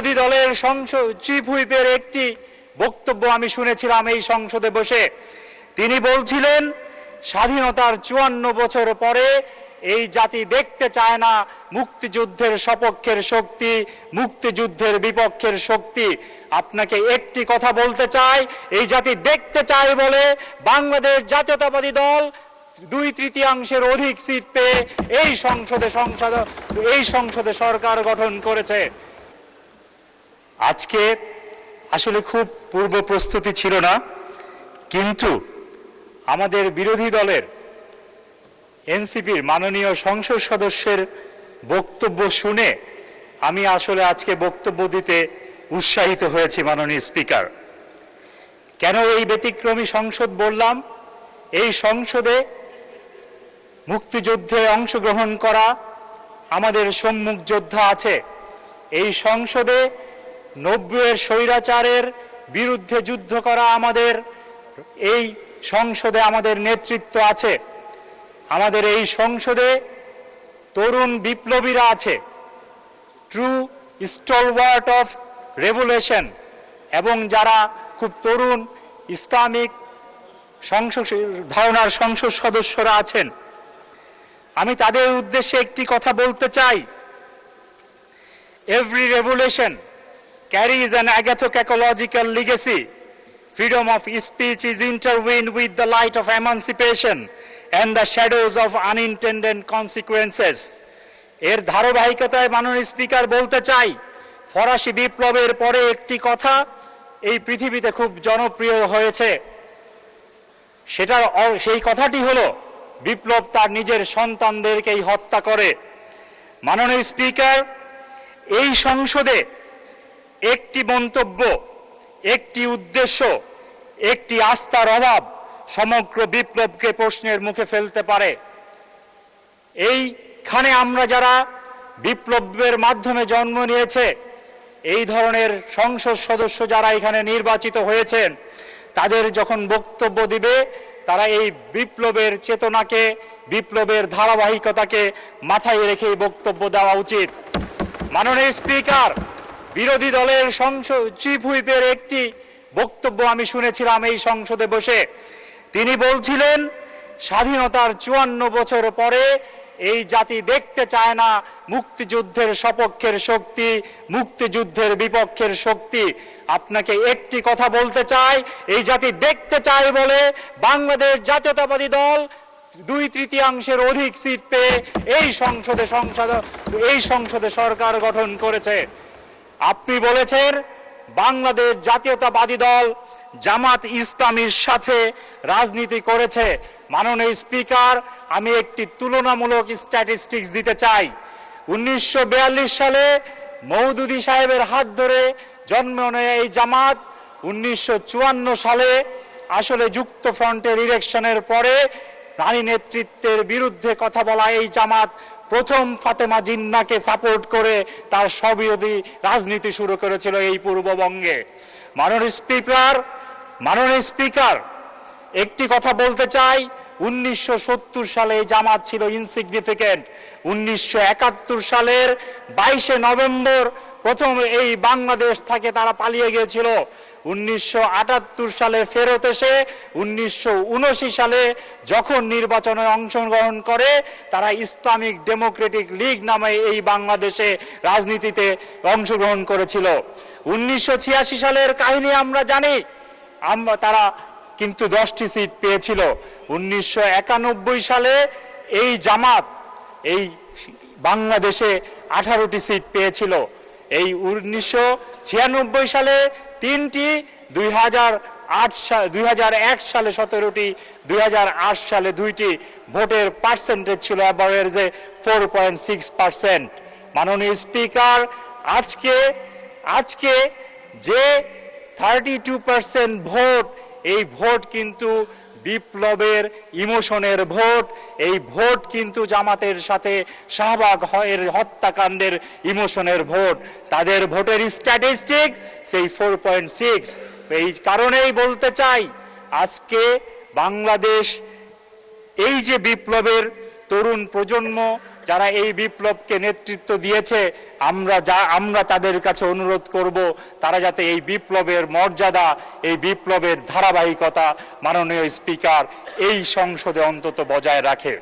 বিরোধী দলের সংসদ চিফ হুইপের একটি বক্তব্য আমি শুনেছিলাম এই সংসদে বসে। তিনি বলছিলেন স্বাধীনতার ৫৪ বছর পরে এই জাতি দেখতে চায় না মুক্তিযুদ্ধের সপক্ষের শক্তি, মুক্তিযুদ্ধের বিপক্ষের শক্তি। আপনাকে একটি কথা বলতে চাই, এই জাতি দেখতে চায় বলে বাংলাদেশ জাতীয়তাবাদী দল ২/৩ অধিক সিট পেয়ে এই সংসদে সরকার গঠন করেছে। আজকে আসলে খুব পূর্ব প্রস্তুতি ছিল না, কিন্তু আমাদের বিরোধী দলের এনসিপির মাননীয় সংসদ সদস্যের বক্তব্য শুনে আমি আসলে আজকে বক্তব্য দিতে উৎসাহিত হয়েছি। মাননীয় স্পিকার, কেন এই ব্যতিক্রমী সংসদ বললাম? এই সংসদে মুক্তিযুদ্ধে অংশগ্রহণ করা আমাদের সম্মুখ যোদ্ধা আছে। এই সংসদে ৯০-এর স্বৈরাচারের বিরুদ্ধে যুদ্ধ করা এই সংসদে আমাদের নেতৃত্ব আছে। আমাদের এই সংসদে তরুণ বিপ্লবীরা আছে, ট্রু স্টলওয়ার্ট অফ রেভলিউশন, এবং যারা খুব তরুণ ইসলামিক ধারণার সংসদ সদস্যরা আছেন। আমি তাদের উদ্দেশ্যে একটি কথা বলতে চাই। Every revolution carries an agatho-ecological legacy. Freedom of speech is intertwined with the light of emancipation and the shadows of unintended consequences. এর ধারাবাহিকতায় মাননীয় স্পিকার বলতে চাই, ফরাসি বিপ্লবের পরে একটি কথা এই পৃথিবীতে খুব জনপ্রিয় হয়েছে। সেই কথাটি হলো, বিপ্লব তার নিজের সন্তানদেরকেই হত্যা করে। মাননীয় স্পিকার, এই সংসদে একটি মন্তব্য, একটি উদ্দেশ্য, একটি আস্থার অভাব সমগ্র বিপ্লবকে প্রশ্নের মুখে ফেলতে পারে। এইখানে আমরা যারা বিপ্লবের মাধ্যমে জন্ম নিয়েছে, এই ধরনের সংসদ সদস্য যারা এখানে নির্বাচিত হয়েছেন, তাদের যখন বক্তব্য দিবে, তারা এই বিপ্লবের চেতনাকে, বিপ্লবের ধারাবাহিকতাকে মাথায় রেখেই বক্তব্য দেওয়া উচিত। মাননীয় স্পিকার, বিরোধী দলের চিফ হুইপের একটি বক্তব্য আমি শুনেছিলাম এই সংসদে বসে। তিনি বলছিলেন স্বাধীনতার ৫৪ বছর পরে এই জাতি দেখতে চায় না মুক্তিযুদ্ধের সপক্ষের শক্তি, মুক্তিযুদ্ধের বিপক্ষের শক্তি। আপনাকে একটি কথা বলতে চাই, এই জাতি দেখতে চায় বলে বাংলাদেশ জাতীয়তাবাদী দল ২/৩ অধিক সিট পেয়ে এই সংসদে সরকার গঠন করেছে। আপনি বলেছেন বাংলাদেশ জাতীয়তাবাদী দল জামাত ইসলামীর সাথে রাজনীতি করেছে। মাননীয় স্পিকার, আমি একটি তুলনামূলক স্ট্যাটিস্টিক্স দিতে চাই। ১৯৪২ সালে মওদুদী সাহেবের হাত ধরে জন্ম নেয় এই জামাত। ১৯৫৪ সালে আসলে যুক্ত ফ্রন্টের ইলেকশনের পরে নারী নেতৃত্বের বিরুদ্ধে কথা বলা এই জামাত প্রথম ফাতেমা জিন্নাকে সাপোর্ট করে তার স্ববিরোধী রাজনীতি শুরু করেছিল এই পূর্ববঙ্গে। মাননীয় স্পিকার, একটি কথা বলতে চাই, ১৯৭০ সালে এই জামাত ছিল ইনসিগনিফিকেন্ট। ১৯৭১ সালের ২২শে নভেম্বর প্রথম এই বাংলাদেশ থেকে তারা পালিয়ে গিয়েছিল। ১৯৭৮ সালে ফেরত এসে ১৯৭৯ সালে যখন নির্বাচনে অংশগ্রহণ করে, তারা ইসলামিক ডেমোক্রেটিক লীগ নামে এই বাংলাদেশে রাজনীতিতে অংশগ্রহণ করেছিল। ১৯৮৬ সালের কাহিনী আমরা জানি, তারা কিন্তু 10টি সিট পেয়েছিল। ১৯৯১ সালে এই জামাত এই বাংলাদেশে 18টি সিট পেয়েছিল। এই ১৯৯৬ সালে 3টি, ২০০১ সালে 17টি, ২০০৮ সালে 2টি। ভোটের পার্সেন্টেজ ছিল অ্যাভারেজে 4.6%। মাননীয় স্পিকার, আজকে যে 32% ভোট, এই ভোট কিন্তু বিপ্লবের ইমোশনের ভোট। এই ভোট কিন্তু জামাতের সাথে শাহবাগ হত্যাকাণ্ডের ইমোশনের ভোট। তাদের ভোটের স্ট্যাটিস্টিক্স সেই 4.6। এই কারণেই বলতে চাই, আজকে বাংলাদেশ এই যে বিপ্লবের তরুণ প্রজন্ম যারা এই বিপ্লবকে নেতৃত্ব দিয়েছে, আমরা তাদের কাছে অনুরোধ করব তারা যাতে এই বিপ্লবের মর্যাদা, এই বিপ্লবের ধারাবাহিকতা মাননীয় স্পিকার এই সংসদে অন্তত বজায় রাখে।